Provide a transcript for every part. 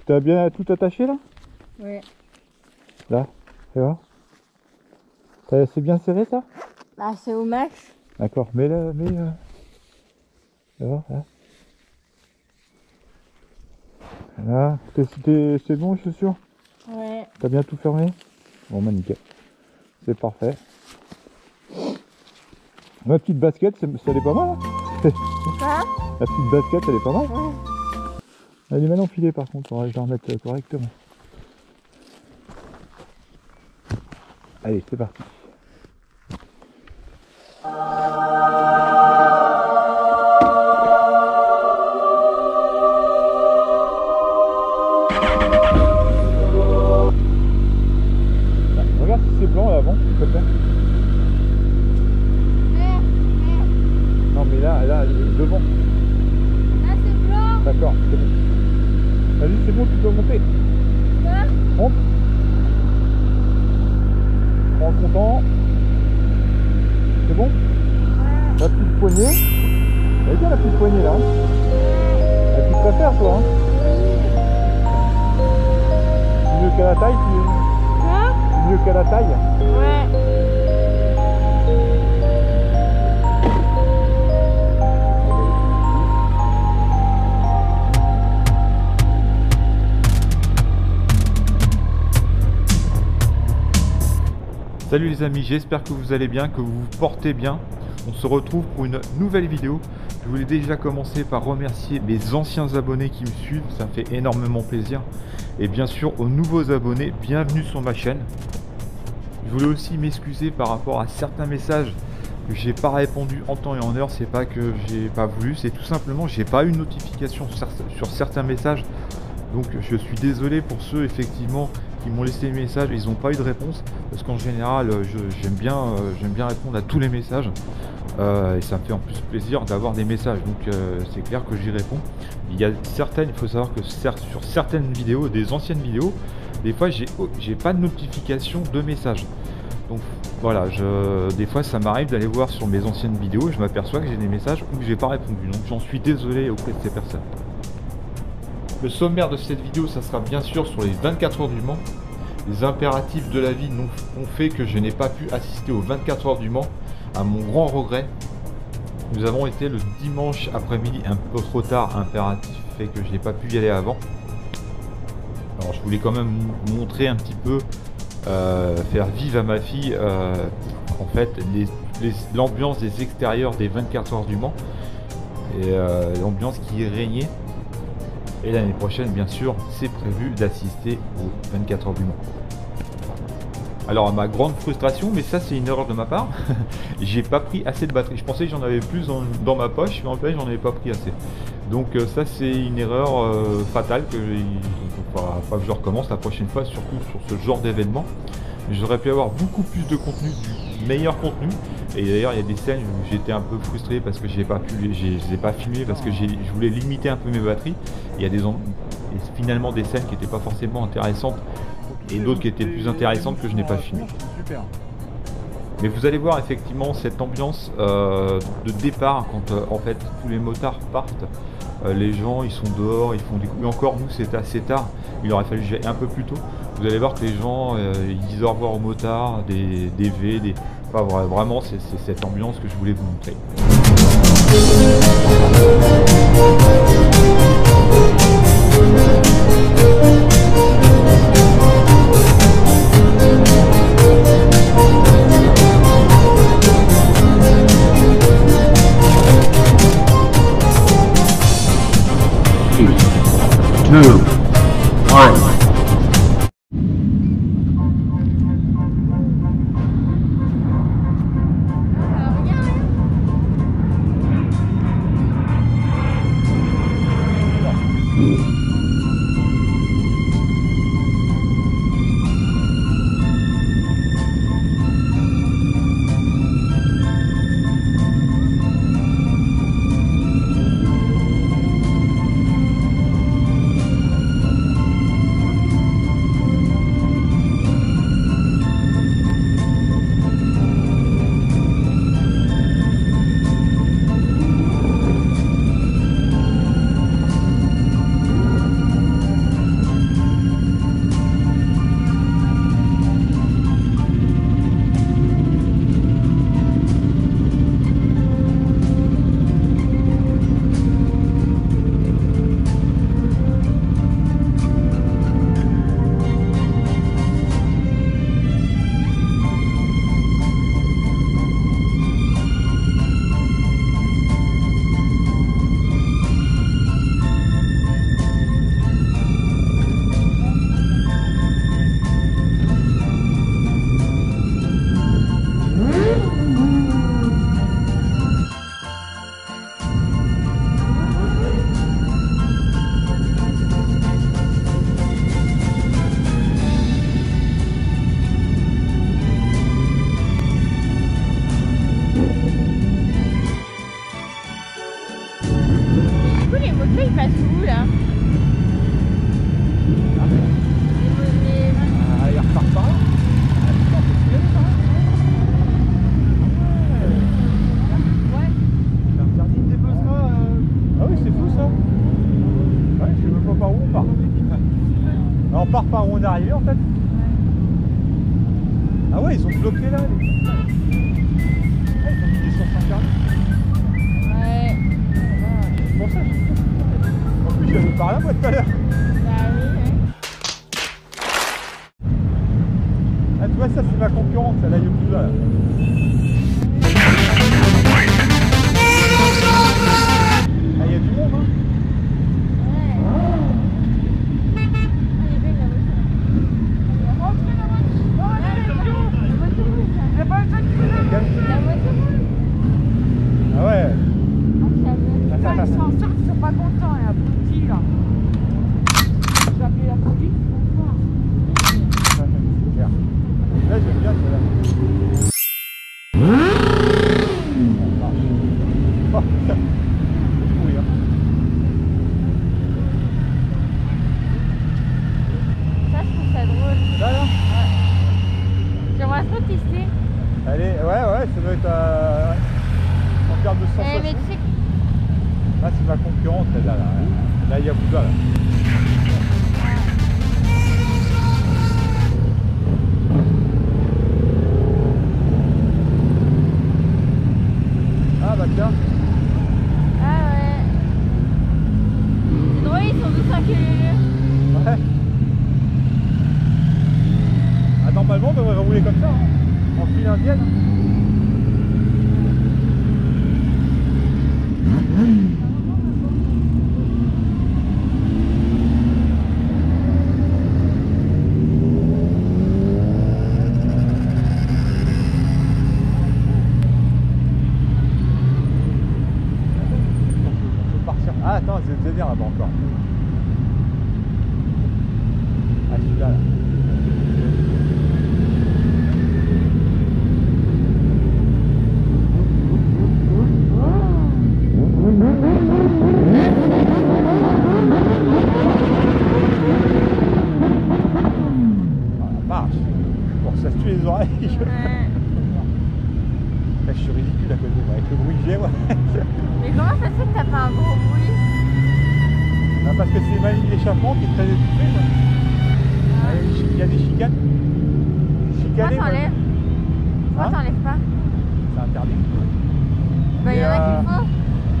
T'as bien tout attaché là? Ouais. Là, tu vois? C'est bien serré ça? Bah c'est au max. D'accord, mais là, là, là. Là, c'est bon les chaussures? Ouais. T'as bien tout fermé? Bon bah nickel. C'est parfait. Ma petite basket, elle est pas mal. Hein. Quoi? La petite basket, elle est pas mal. Ouais. Elle est mal enfilée par contre, je vais la remettre correctement. Allez, c'est parti. Regarde si c'est blanc là avant, s'il te plaît. Non mais là, devant. Là c'est blanc. D'accord, c'est bon. Vas-y, c'est bon, tu peux monter. Quoi? Monte. Prends le comptant. C'est bon? Ouais. La petite poignée. Elle est bien la petite poignée là. Hein. Ouais. Tu préfères toi hein? Mieux qu'à la taille, Quoi? mieux qu'à la taille. Ouais. Salut les amis, j'espère que vous allez bien, que vous vous portez bien. On se retrouve pour une nouvelle vidéo. Je voulais déjà commencer par remercier mes anciens abonnés qui me suivent, ça me fait énormément plaisir. Et bien sûr aux nouveaux abonnés, bienvenue sur ma chaîne. Je voulais aussi m'excuser par rapport à certains messages que j'ai pas répondu en temps et en heure. C'est pas que j'ai pas voulu, c'est tout simplement j'ai pas eu de notification sur certains messages. Donc je suis désolé pour ceux effectivement qui m'ont laissé des messages, ils n'ont pas eu de réponse parce qu'en général j'aime bien répondre à tous les messages et ça me fait en plus plaisir d'avoir des messages, donc c'est clair que j'y réponds. Il y a certaines, il faut savoir que sur certaines vidéos, des anciennes vidéos, des fois j'ai pas de notification de messages. Donc voilà, des fois ça m'arrive d'aller voir sur mes anciennes vidéos et je m'aperçois que j'ai des messages où j'ai pas répondu, donc j'en suis désolé auprès de ces personnes. Le sommaire de cette vidéo, ça sera bien sûr sur les 24 heures du Mans. Les impératifs de la vie ont fait que je n'ai pas pu assister aux 24 heures du Mans, à mon grand regret. Nous avons été le dimanche après-midi un peu trop tard, impératif fait que je n'ai pas pu y aller avant. Alors je voulais quand même vous montrer un petit peu, faire vivre à ma fille en fait l'ambiance des extérieurs des 24 heures du Mans et l'ambiance qui y régnait. Et l'année prochaine, bien sûr, c'est prévu d'assister aux 24 heures du Mans. Alors, à ma grande frustration, mais ça c'est une erreur de ma part, j'ai pas pris assez de batterie. Je pensais que j'en avais plus dans ma poche, mais en fait j'en avais pas pris assez. Donc ça c'est une erreur fatale que pas que je recommence la prochaine fois, surtout sur ce genre d'événement. J'aurais pu avoir beaucoup plus de contenu, du meilleur contenu. Et d'ailleurs il y a des scènes où j'étais un peu frustré parce que je les ai pas filmé parce que je voulais limiter un peu mes batteries. Il y a finalement des scènes qui n'étaient pas forcément intéressantes et d'autres qui étaient plus intéressantes que je n'ai pas filmé. Mais vous allez voir effectivement cette ambiance de départ quand en fait tous les motards partent. Les gens ils sont dehors, ils font des coups. Mais encore nous c'était assez tard, il aurait fallu gérer un peu plus tôt. Vous allez voir que les gens ils disent au revoir aux motards, des V, enfin, vraiment c'est cette ambiance que je voulais vous montrer. Two, one. repart. Alors, on part par où on est arrivé en fait. Ah ouais, ils ont bloqué là. Ah, ils ont mis des sens interdits. Ouais. C'est pour ça. En plus, j'avais par là moi tout à l'heure. Bah oui, ouais. Ah, tu vois, ça c'est ma concurrente, celle-là, Yokuda là. Ah, il y a du monde, hein. Ah ouais. Ils sont sûrs qu'ils sont pas contents, il y a petit là. Je vais appeler la police, bonsoir. C'est clair. Là j'aime bien celle-là. Oh putain. Oui, hein. Ça, je trouve ça drôle. Là là. J'aimerais trop tester. Allez, ouais, ça doit être ouais. En termes de sensation. Mais tu sais que... Là c'est ma concurrente celle-là. Là, Yakuza là. Ah bah tiens. Ah ouais. C'est drôle, ils sont tous inquiets. Ouais. Ah, normalement on devrait rouler comme ça, hein. En file indienne. On peut partir. Ah attends, c'est le délire là-bas encore. Ah celui-là là. Ça se tue les oreilles. Ouais. Là, je suis ridicule à côté, moi, avec le bruit que j'ai, moi. Mais comment ça se fait que t'as pas un gros bruit? Ah, parce que c'est ma ligne d'échappement qui est très étouffée. Ah, il y a des chicanes. Pourquoi Chicanées, t'enlèves? Pourquoi Hein t'enlèves pas? c'est interdit. Bah Mais, y'en a qu'il faut.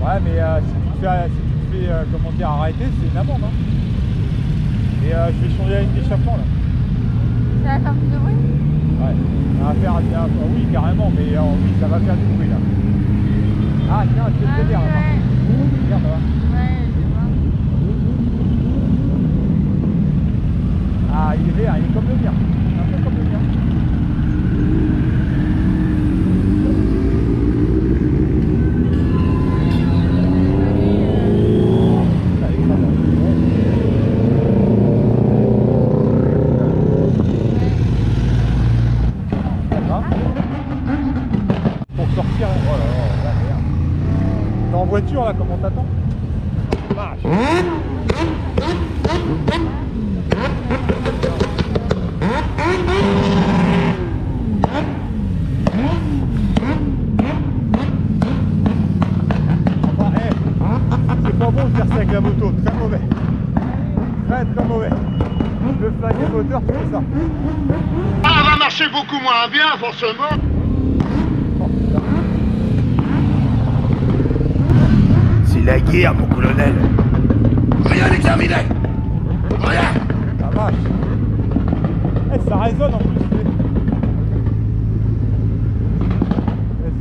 Ouais, mais si tu te fais comment dire, arrêter, c'est une amende. Hein. Et je vais changer la ligne d'échappement là. Ça va faire plus de bruit? Ouais. Ça va faire, oui, carrément, mais oui, ça va faire du bruit là. Ah, tiens, je vais te dire là. Ouais. Regarde là. Ouais, je vois. Ah, il est vert, il est comme le mien. Un peu comme le mien. Pour sortir, oh là là, la merde. T'es en voiture là, comment t'attends? Vache. Enfin, c'est pas bon de faire ça avec la moto, très mauvais. Très très mauvais. Le flingue et le moteur, tu fais ça. Ça va marcher beaucoup moins bien, forcément. Oh, putain. C'est la guerre, mon colonel. Rien n'est terminé. Rien. La vache. Ça résonne en plus.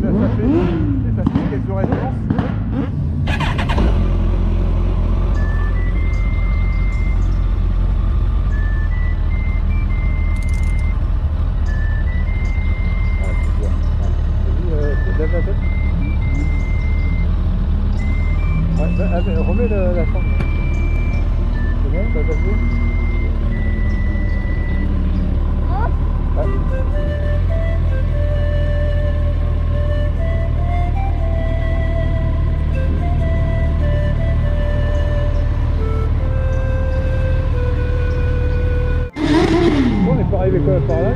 Ça fait une caisse de résonance. Lève la tête. Ouais, remets la chambre. C'est bon, t'as passé? Ouais. Bon, on n'est pas arrivé quoi par là?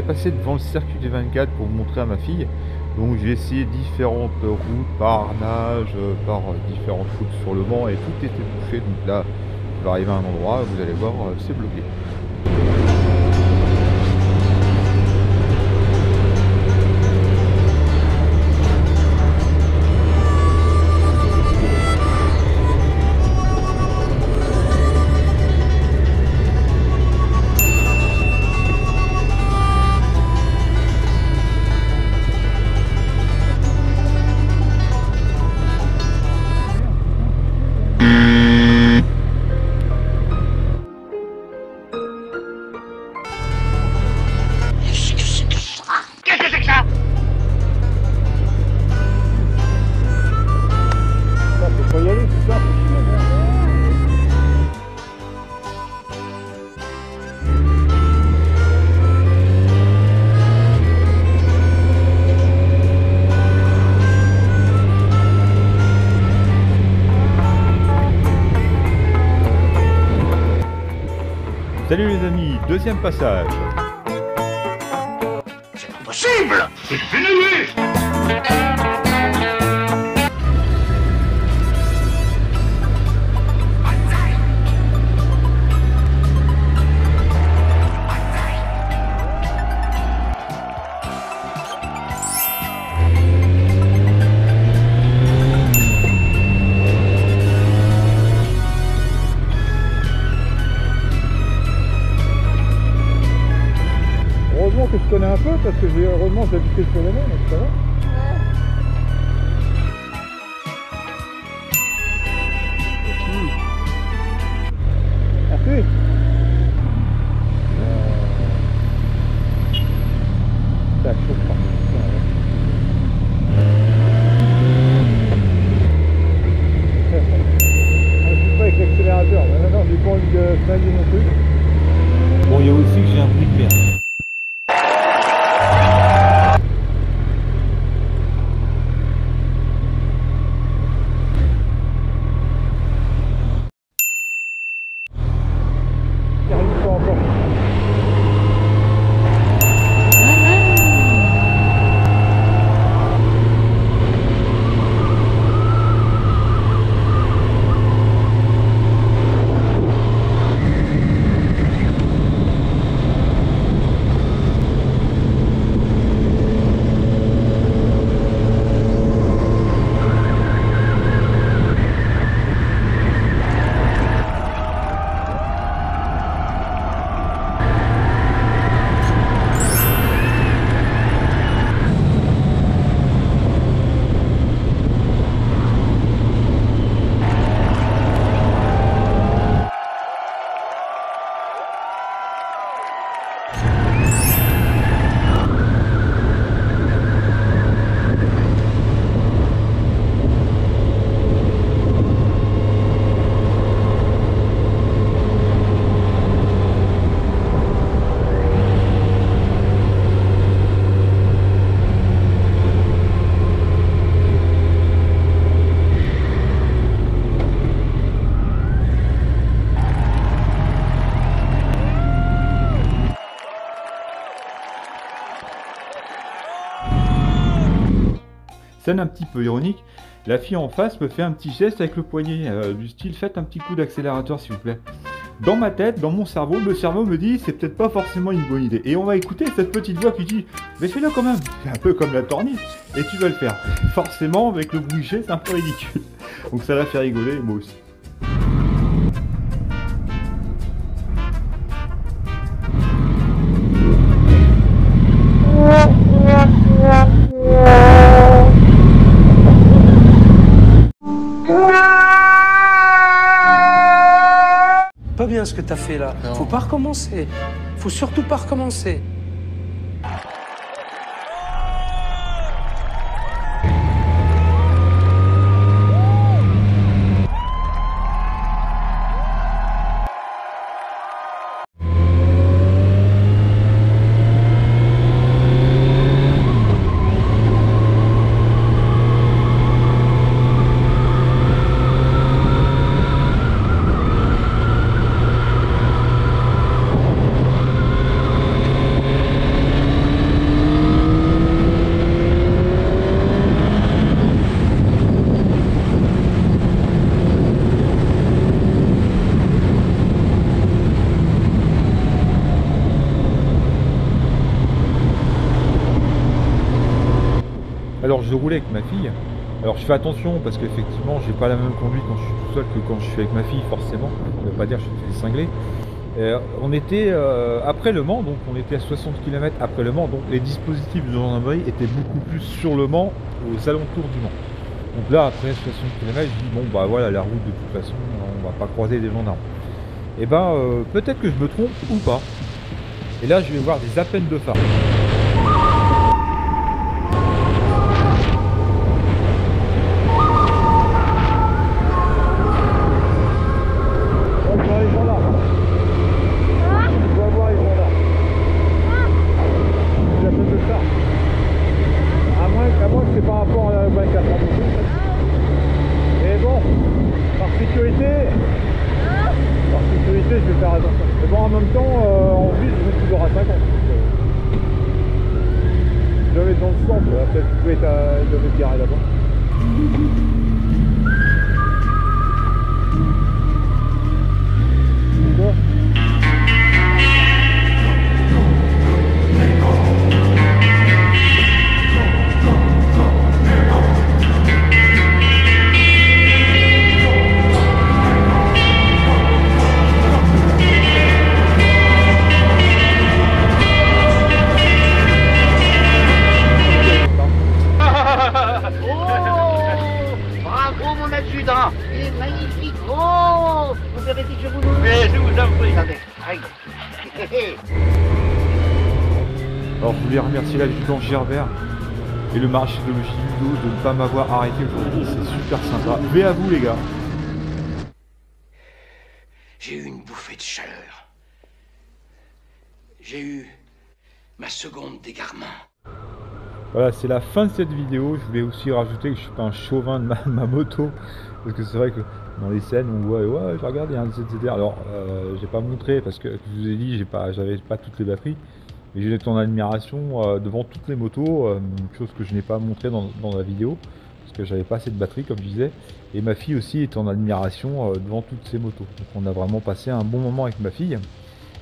voulais passer devant le circuit des 24 pour vous montrer à ma fille. Donc j'ai essayé différentes routes par nage, par différentes routes sur le Mans et tout était bouché. Donc là, je vais arriver à un endroit, vous allez voir, c'est bloqué. Salut les amis, deuxième passage. C'est pas possible! C'est fini! Heureusement que je connais un peu parce que heureusement j'ai habité sur le Mans, donc ça va. Merci. Ça chauffe pas. Je suis pas avec l'accélérateur, mais non, j'ai pas envie de flinguer mon truc. Bon, il y a aussi que j'ai un bruit de merde. Scène un petit peu ironique, la fille en face me fait un petit geste avec le poignet, du style faites un petit coup d'accélérateur s'il vous plaît. Dans ma tête, dans mon cerveau, le cerveau me dit c'est peut-être pas forcément une bonne idée. Et on va écouter cette petite voix qui dit mais fais-le quand même, c'est un peu comme la tornille, et tu vas le faire. Forcément avec le bruit G c'est un peu ridicule. Donc ça l'a fait rigoler, moi aussi. Pas bien ce que t'as fait là. Faut pas recommencer. Faut surtout pas recommencer. je roulais avec ma fille. Alors je fais attention parce qu'effectivement j'ai pas la même conduite quand je suis tout seul que quand je suis avec ma fille, forcément. Ça veut pas dire que je suis cinglé. On était après Le Mans, donc on était à 60 km après Le Mans, donc les dispositifs de gendarmerie étaient beaucoup plus sur Le Mans, aux alentours du Mans. Donc là, après 60 km, je dis bon bah voilà, la route de toute façon, on va pas croiser des gendarmes. Et ben peut-être que je me trompe ou pas. Et là, je vais voir des appels de phare. Je vais faire attention. Mais bon, en même temps, en ville, je vais toujours à 50. Je dois être dans le centre, là. Peut-être que je dois être garé là-bas. Quoi ? Il est magnifique. Oh, vous vérifiez que je vous loue. Mais je vous en prie. Attendez, aïe. Alors je voulais remercier l'adjudant Gerbert et le maréchal de logis Ludo de ne pas m'avoir arrêté aujourd'hui, c'est super sympa. Mais à vous les gars. J'ai eu une bouffée de chaleur. J'ai eu ma seconde d'égarement. Voilà, c'est la fin de cette vidéo. Je voulais aussi rajouter que je suis pas un chauvin de ma moto. Parce que c'est vrai que dans les scènes, on voit, ouais, je regarde, il y a un ZZR. Alors, j'ai pas montré parce que je vous ai dit, j'avais pas toutes les batteries. Mais j'étais en admiration devant toutes les motos, chose que je n'ai pas montré dans la vidéo. Parce que j'avais pas assez de batterie, comme je disais. Et ma fille aussi est en admiration devant toutes ces motos. Donc on a vraiment passé un bon moment avec ma fille.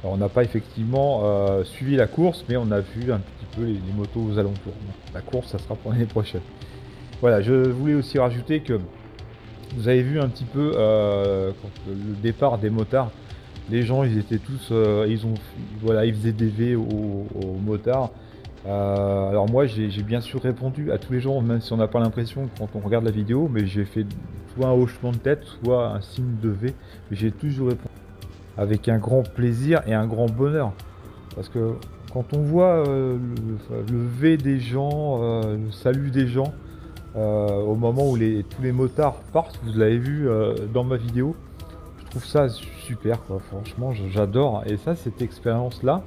Alors on n'a pas effectivement suivi la course, mais on a vu un petit peu les motos aux alentours. Donc, la course, ça sera pour l'année prochaine. Voilà, je voulais aussi rajouter que vous avez vu un petit peu quand le départ des motards, les gens ils étaient tous, ils faisaient des V aux motards. Alors moi j'ai bien sûr répondu à tous les gens, même si on n'a pas l'impression quand on regarde la vidéo, mais j'ai fait soit un hochement de tête, soit un signe de V, mais j'ai toujours répondu avec un grand plaisir et un grand bonheur. Parce que quand on voit le V des gens, le salut des gens, au moment où tous les motards partent, vous l'avez vu dans ma vidéo, je trouve ça super quoi. Franchement j'adore. Et ça, cette expérience là,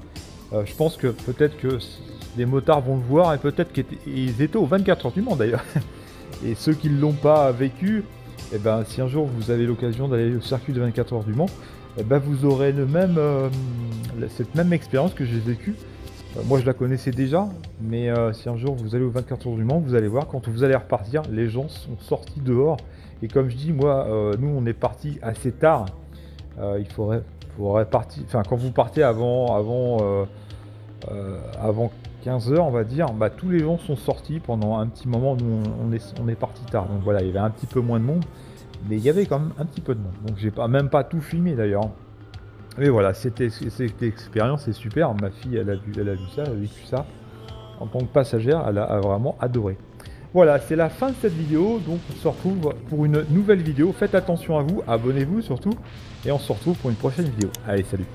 je pense que peut-être que les motards vont le voir et peut-être qu'ils étaient aux 24 heures du Mans d'ailleurs. Et ceux qui ne l'ont pas vécu, eh ben, si un jour vous avez l'occasion d'aller au circuit de 24 heures du Mans, eh ben, vous aurez cette même expérience que j'ai vécue. Moi je la connaissais déjà, mais si un jour vous allez aux 24 heures du Mans, vous allez voir, quand vous allez repartir, les gens sont sortis dehors. Et comme je dis, moi, nous on est partis assez tard. Il faudrait partir, enfin quand vous partez avant 15 h, on va dire, bah, tous les gens sont sortis pendant un petit moment. Nous on est parti tard, donc voilà, il y avait un petit peu moins de monde, mais il y avait quand même un petit peu de monde. Donc j'ai même pas tout filmé d'ailleurs. Mais voilà, cette expérience est super. Ma fille, elle a vu ça, elle a vécu ça. En tant que passagère, elle a vraiment adoré. Voilà, c'est la fin de cette vidéo. Donc on se retrouve pour une nouvelle vidéo. Faites attention à vous, abonnez-vous surtout. Et on se retrouve pour une prochaine vidéo. Allez, salut!